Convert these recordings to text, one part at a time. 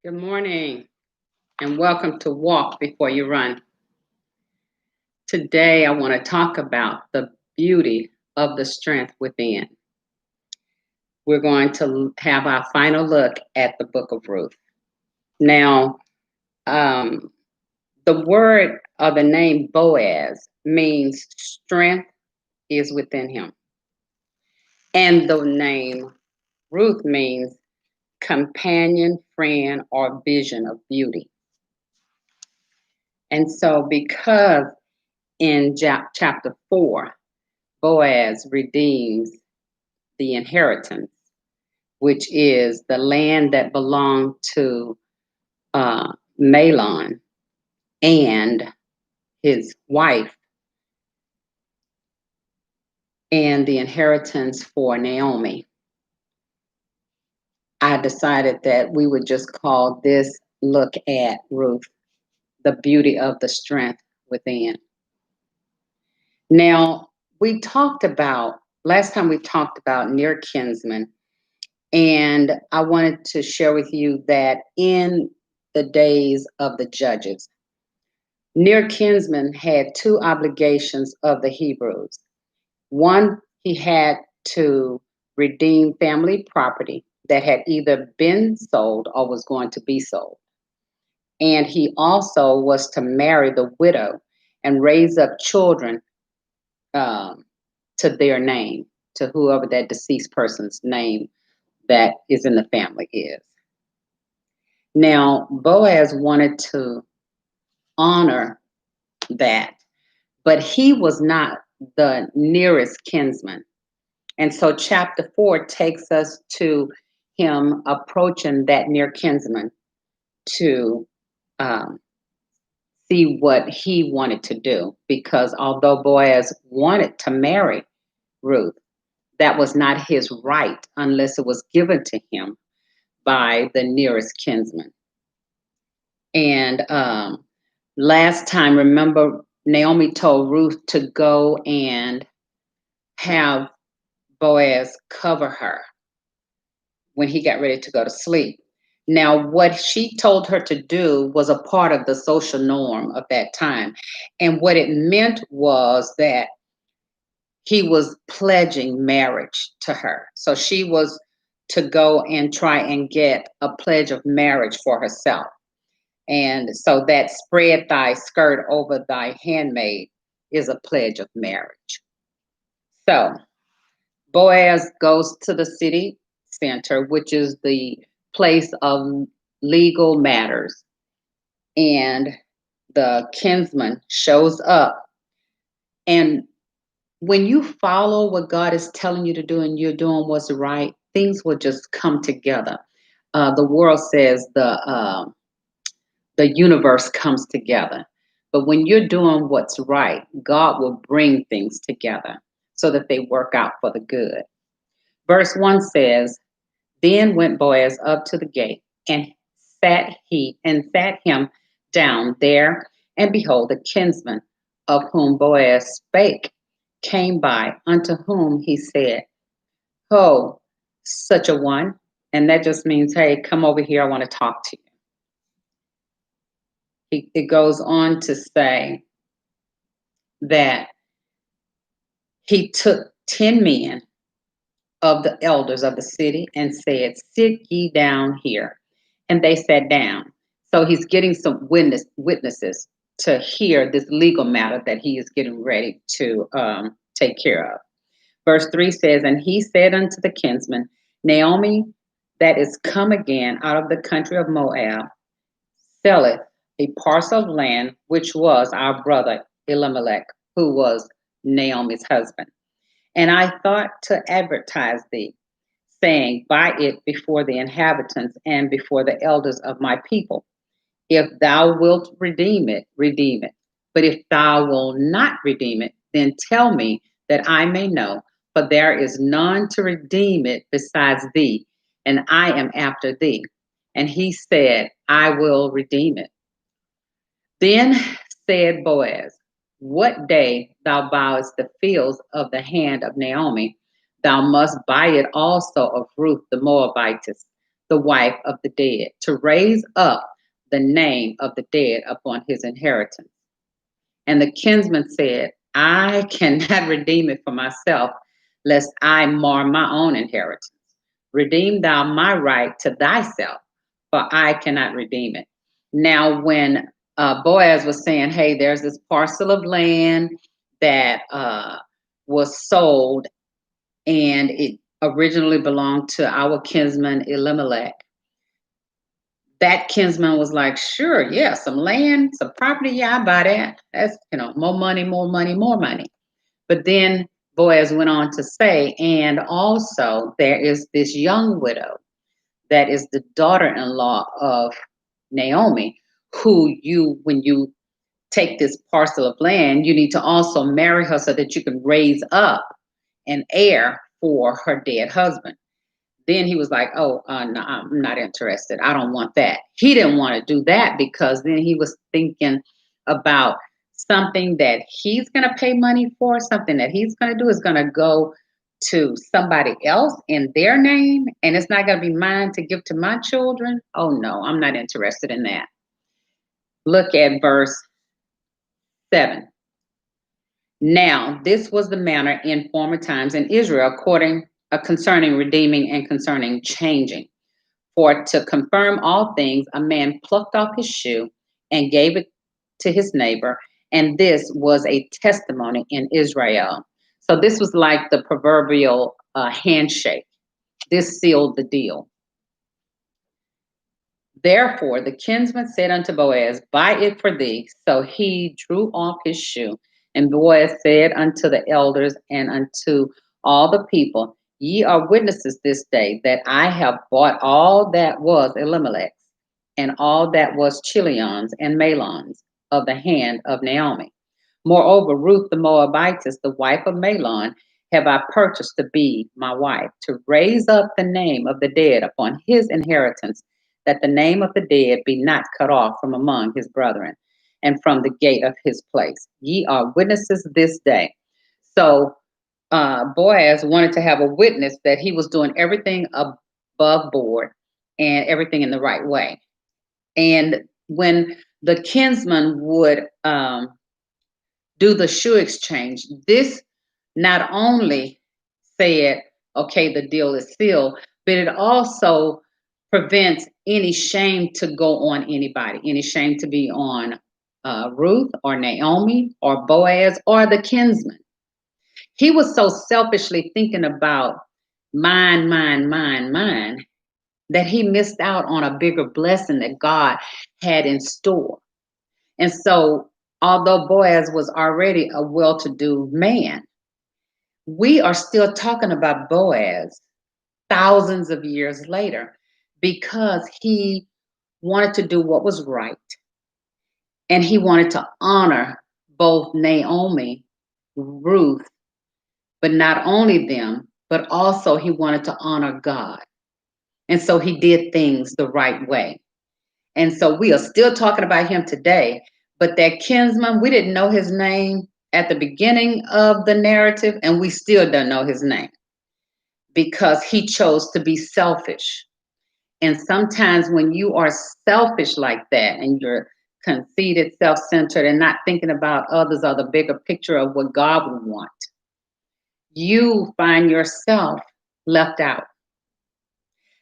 Good morning and welcome to Walk Before You Run. Today, I want to talk about the beauty of the strength within. We're going to have our final look at the book of Ruth. Now, um, the word or the name Boaz means strength is within him, and the name Ruth means companion, friend, or vision of beauty. And so, because in chapter 4, Boaz redeems the inheritance, which is the land that belonged to Malon and his wife, and the inheritance for Naomi. I decided that we would just call this look at Ruth, the beauty of the strength within. Now, last time we talked about near kinsmen. And I wanted to share with you that in the days of the judges, near kinsman had two obligations of the Hebrews. One, he had to redeem family property that had either been sold or was going to be sold. And he also was to marry the widow and raise up children um, to their name, to whoever that deceased person's name that is in the family is. Now, Boaz wanted to honor that, but he was not the nearest kinsman. And so, chapter 4 takes us to him approaching that near kinsman to um, see what he wanted to do. Because although Boaz wanted to marry Ruth, that was not his right unless it was given to him by the nearest kinsman. And last time, remember, Naomi told Ruth to go and have Boaz cover her when he got ready to go to sleep. Now, what she told her to do was a part of the social norm of that time. And what it meant was that he was pledging marriage to her. So she was to go and try and get a pledge of marriage for herself. And so that spread thy skirt over thy handmaid is a pledge of marriage. So Boaz goes to the city center, which is the place of legal matters. And the kinsman shows up. And when you follow what God is telling you to do and you're doing what's right, things will just come together. The world says the universe comes together. But when you're doing what's right, God will bring things together so that they work out for the good. Verse 1 says, Then went Boaz up to the gate and sat him down there, and behold, the kinsman of whom Boaz spake came by, unto whom he said, Ho, such a one. And that just means, hey, come over here, I want to talk to you. It goes on to say that he took 10 men of the elders of the city and said, Sit ye down here. And they sat down. So he's getting some witnesses to hear this legal matter that he is getting ready to take care of. Verse 3 says, And he said unto the kinsman, Naomi, that is come again out of the country of Moab, selleth a parcel of land which was our brother Elimelech, who was Naomi's husband. And I thought to advertise thee, saying, Buy it before the inhabitants and before the elders of my people. If thou wilt redeem it, redeem it. But if thou wilt not redeem it, then tell me that I may know, for there is none to redeem it besides thee, and I am after thee. And he said, I will redeem it. Then said Boaz, What day thou buyest the fields of the hand of Naomi, thou must buy it also of Ruth the Moabitess, the wife of the dead, to raise up the name of the dead upon his inheritance. And the kinsman said, I cannot redeem it for myself, lest I mar my own inheritance. Redeem thou my right to thyself, for I cannot redeem it. Now, when Boaz was saying, hey, there's this parcel of land that was sold, and it originally belonged to our kinsman Elimelech. That kinsman was like, sure, yeah, some land, some property, yeah, I buy that. That's, more money, more money, more money. But then Boaz went on to say, and also there is this young widow that is the daughter-in-law of Naomi, who when you take this parcel of land, you need to also marry her so that you can raise up an heir for her dead husband. Then he was like, oh, no, I'm not interested. I don't want that. He didn't want to do that because then he was thinking about something that he's going to pay money for, something that he's going to do is going to go to somebody else in their name, and it's not going to be mine to give to my children. Oh, no, I'm not interested in that. Look at verse 7. Now, this was the manner in former times in Israel, concerning redeeming and concerning changing. For to confirm all things, a man plucked off his shoe and gave it to his neighbor, and this was a testimony in Israel. So this was like the proverbial handshake. This sealed the deal. Therefore, the kinsman said unto Boaz, buy it for thee. So he drew off his shoe. And Boaz said unto the elders and unto all the people, ye are witnesses this day that I have bought all that was Elimelech's and all that was Chilion's and Mahlon's of the hand of Naomi. Moreover, Ruth the Moabitess, the wife of Mahlon, have I purchased to be my wife, to raise up the name of the dead upon his inheritance, that the name of the dead be not cut off from among his brethren and from the gate of his place. Ye are witnesses this day. So Boaz wanted to have a witness that he was doing everything above board and everything in the right way. And when the kinsman would do the shoe exchange, this not only said, okay, the deal is sealed, but it also prevents any shame to go on anybody, any shame to be on Ruth or Naomi or Boaz or the kinsman. He was so selfishly thinking about mine, mine, mine, mine, that he missed out on a bigger blessing that God had in store. And so, although Boaz was already a well-to-do man, we are still talking about Boaz thousands of years later because he wanted to do what was right. And he wanted to honor both Naomi, Ruth, but not only them, but also he wanted to honor God. And so he did things the right way. And so we are still talking about him today, but that kinsman, we didn't know his name at the beginning of the narrative, and we still don't know his name because he chose to be selfish. And sometimes when you are selfish like that and you're conceited, self-centered, and not thinking about others or the bigger picture of what God would want, you find yourself left out.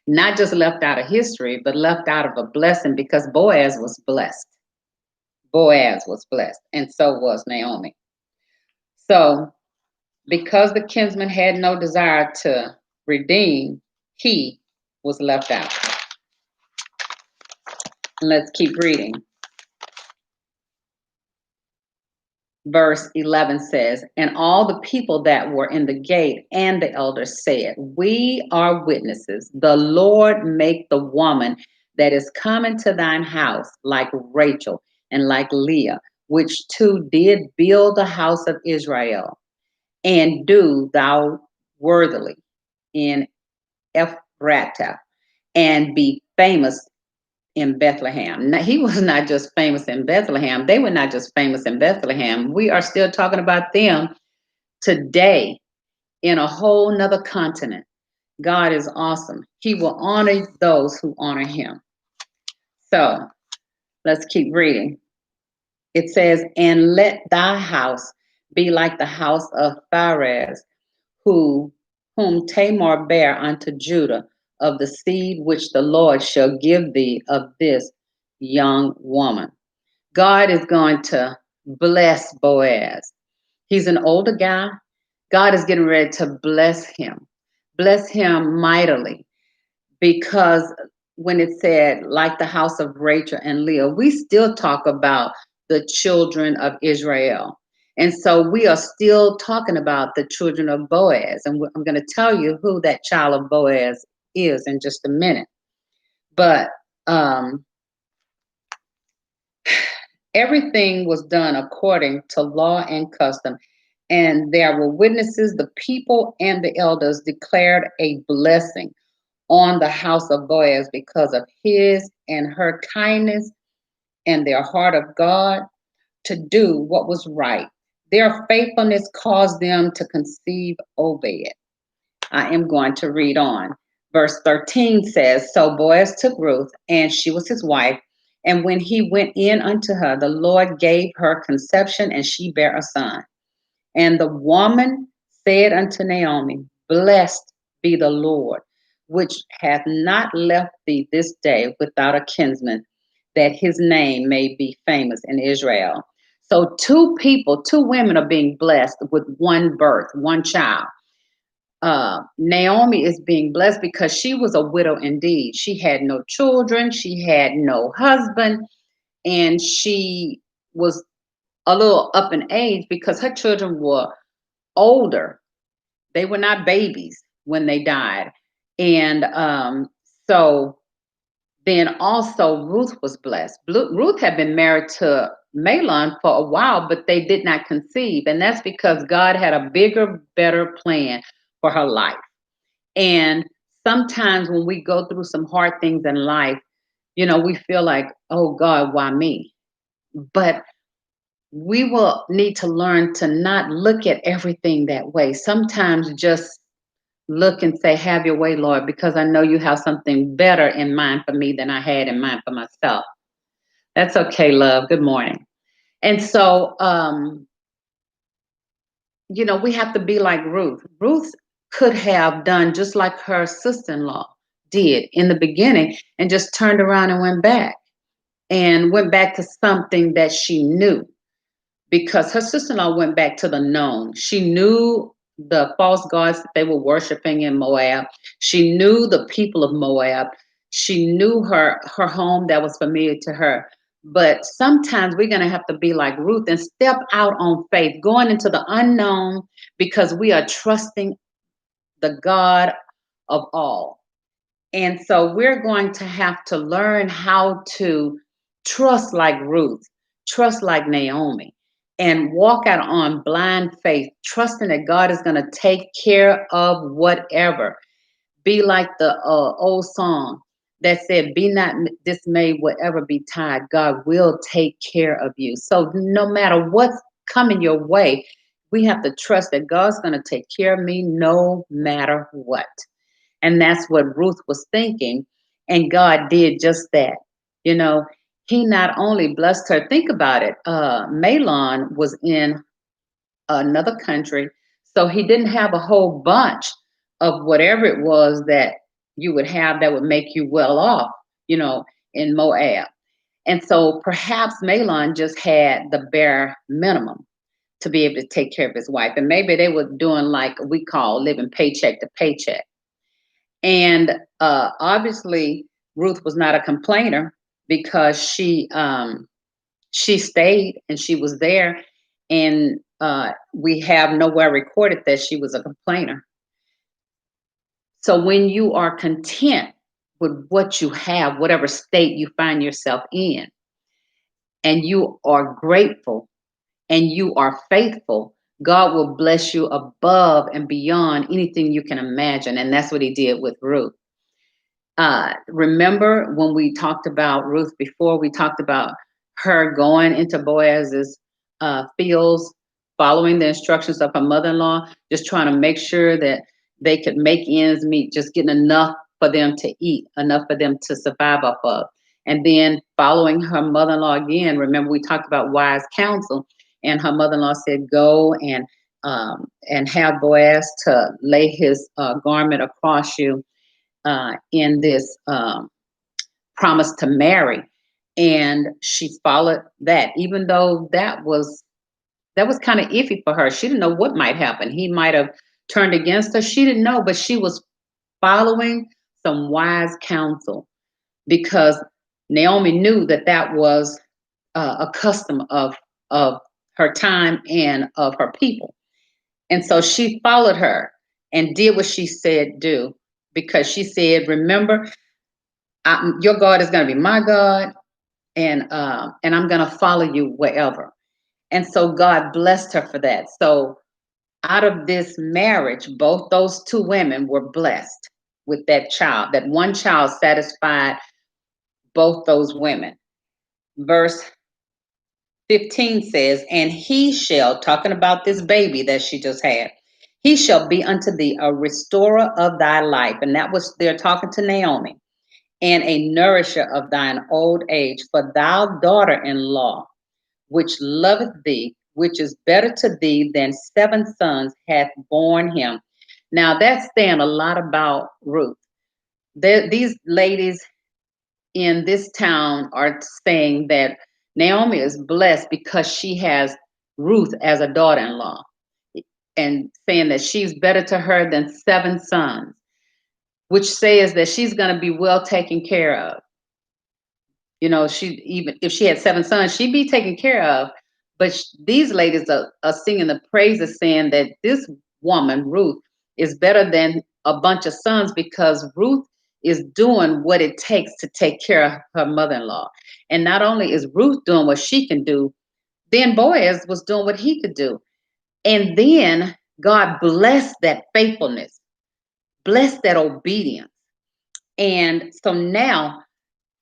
Not just left out of history, but left out of a blessing because Boaz was blessed. Boaz was blessed, and so was Naomi. So, because the kinsman had no desire to redeem, he was left out. And let's keep reading. Verse 11 says, and all the people that were in the gate and the elders said, we are witnesses. The Lord make the woman that is coming to thine house like Rachel and like Leah, which two did build the house of Israel, and do thou worthily in Ephratah, and be famous in Bethlehem. Now, he was not just famous in Bethlehem. They were not just famous in Bethlehem. We are still talking about them today in a whole nother continent. God is awesome. He will honor those who honor him. So let's keep reading. It says, and let thy house be like the house of Pharez, who whom Tamar bare unto Judah, of the seed which the Lord shall give thee of this young woman. God is going to bless Boaz. He's an older guy. God is getting ready to bless him mightily, because when it said, like the house of Rachel and Leah, we still talk about the children of Israel. And so we are still talking about the children of Boaz. And I'm going to tell you who that child of Boaz is in just a minute. But um, everything was done according to law and custom. And there were witnesses, the people and the elders declared a blessing on the house of Boaz because of his and her kindness and their heart of God to do what was right. Their faithfulness caused them to conceive Obed. I am going to read on. Verse 13 says, so Boaz took Ruth, and she was his wife. And when he went in unto her, the Lord gave her conception, and she bare a son. And the woman said unto Naomi, blessed be the Lord, which hath not left thee this day without a kinsman, that his name may be famous in Israel. So two women are being blessed with one birth, one child. Naomi is being blessed because she was a widow indeed. She had no children, she had no husband, and she was a little up in age because her children were older. They were not babies when they died. And so then also Ruth was blessed. Ruth had been married to Mahlon for a while, but they did not conceive. And that's because God had a bigger, better plan for her life. And sometimes when we go through some hard things in life, we feel like, oh God, why me? But we will need to learn to not look at everything that way. Sometimes just look and say, have your way, Lord, because I know you have something better in mind for me than I had in mind for myself. That's okay, love. Good morning. And so, we have to be like Ruth. Ruth could have done just like her sister-in-law did in the beginning and just turned around and went back to something that she knew, because her sister-in-law went back to the known. She knew the false gods that they were worshiping in Moab. She knew the people of Moab. She knew her home that was familiar to her. But sometimes we're going to have to be like Ruth and step out on faith, going into the unknown, because we are trusting the God of all. And so we're going to have to learn how to trust like Ruth, trust like Naomi, and walk out on blind faith, trusting that God is going to take care of whatever. Be like the old song that said, be not dismayed, whatever betide, God will take care of you. So no matter what's coming your way, we have to trust that God's going to take care of me no matter what. And that's what Ruth was thinking. And God did just that. You know, he not only blessed her, think about it. Mahlon was in another country, so he didn't have a whole bunch of whatever it was that you would have that would make you well off, in Moab. And so perhaps Mahlon just had the bare minimum to be able to take care of his wife. And maybe they were doing like we call living paycheck to paycheck. And obviously, Ruth was not a complainer, because she stayed and she was there, and we have nowhere recorded that she was a complainer. So when you are content with what you have, whatever state you find yourself in, and you are grateful and you are faithful, God will bless you above and beyond anything you can imagine. And that's what he did with Ruth. Remember when we talked about Ruth before, we talked about her going into Boaz's fields, following the instructions of her mother-in-law, just trying to make sure that they could make ends meet, just getting enough for them to eat, enough for them to survive off of. And then following her mother-in-law again, remember we talked about wise counsel, and her mother-in-law said, "Go and have Boaz to lay his garment across you in this promise to marry." And she followed that, even though that was kind of iffy for her. She didn't know what might happen. He might have turned against her. She didn't know, but she was following some wise counsel because Naomi knew that that was a custom of her time and of her people. And so she followed her and did what she said do, because she said, "Remember, your God is going to be my God, and I'm going to follow you wherever." And so God blessed her for that. So out of this marriage, both those two women were blessed with that child. That one child satisfied both those women. Verse 15 says, "And he shall," talking about this baby that she just had, "he shall be unto thee a restorer of thy life." And that was, they're talking to Naomi. "And a nourisher of thine old age. For thou daughter in law, which loveth thee, which is better to thee than 7 sons, hath borne him." Now that's saying a lot about Ruth. These ladies in this town are saying that Naomi is blessed because she has Ruth as a daughter in law, and saying that she's better to her than 7 sons, which says that she's going to be well taken care of. You know, she, even if she had 7 sons, she'd be taken care of. But these ladies are singing the praises, saying that this woman, Ruth, is better than a bunch of sons, because Ruth is doing what it takes to take care of her mother in law. And not only is Ruth doing what she can do, then Boaz was doing what he could do. And then God blessed that faithfulness, blessed that obedience. And so now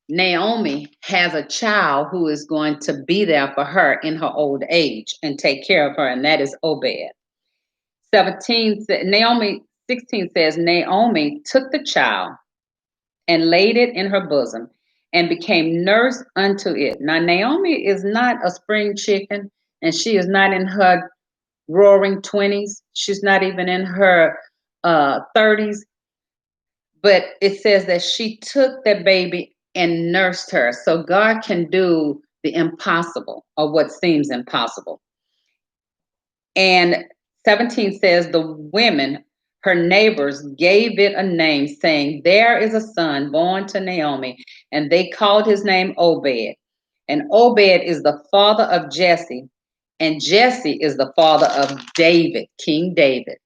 Naomi has a child who is going to be there for her in her old age and take care of her, and that is Obed. 16 says, "Naomi took the child and laid it in her bosom and became nurse unto it." Now, Naomi is not a spring chicken, and she is not in her roaring 20s. She's not even in her 30s. But it says that she took that baby and nursed her. So God can do the impossible, or what seems impossible. And 17 says, "The women, her neighbors, gave it a name, saying, There is a son born to Naomi. And they called his name Obed. And Obed is the father of Jesse. And Jesse is the father of David, King David."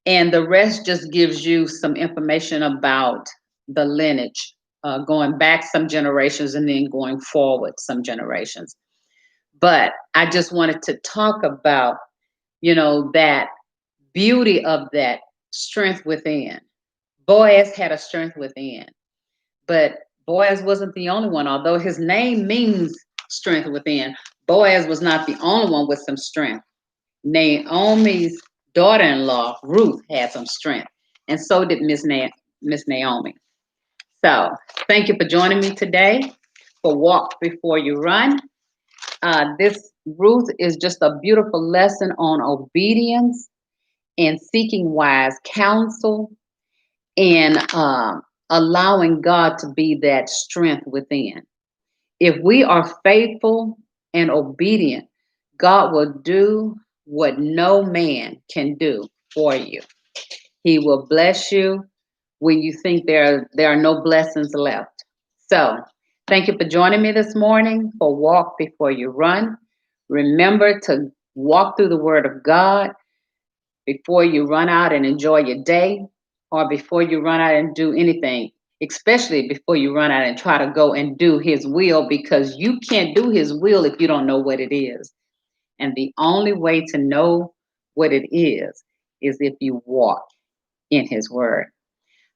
And the rest just gives you some information about the lineage, going back some generations and then going forward some generations. But I just wanted to talk about, that beauty of that strength within. Boaz had a strength within, but Boaz wasn't the only one. Although his name means strength within, Boaz was not the only one with some strength. Naomi's daughter-in-law, Ruth, had some strength, and so did Miss Naomi. So thank you for joining me today for Walk Before You Run. This Ruth is just a beautiful lesson on obedience and seeking wise counsel, and allowing God to be that strength within. If we are faithful and obedient, God will do what no man can do for you. He will bless you when you think there are no blessings left. So, thank you for joining me this morning for Walk Before You Run. Remember to walk through the Word of God before you run out and enjoy your day, or before you run out and do anything, especially before you run out and try to go and do His will, because you can't do His will if you don't know what it is. And the only way to know what it is if you walk in His Word.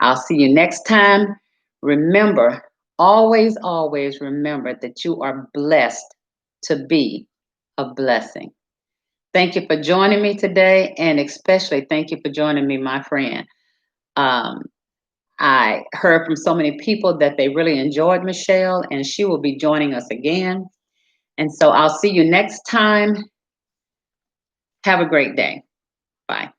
I'll see you next time. Remember, always, always remember that you are blessed to be a blessing. Thank you for joining me today, and especially thank you for joining me, my friend. Um, I heard from so many people that they really enjoyed Michelle, and she will be joining us again. And so I'll see you next time. Have a great day. Bye.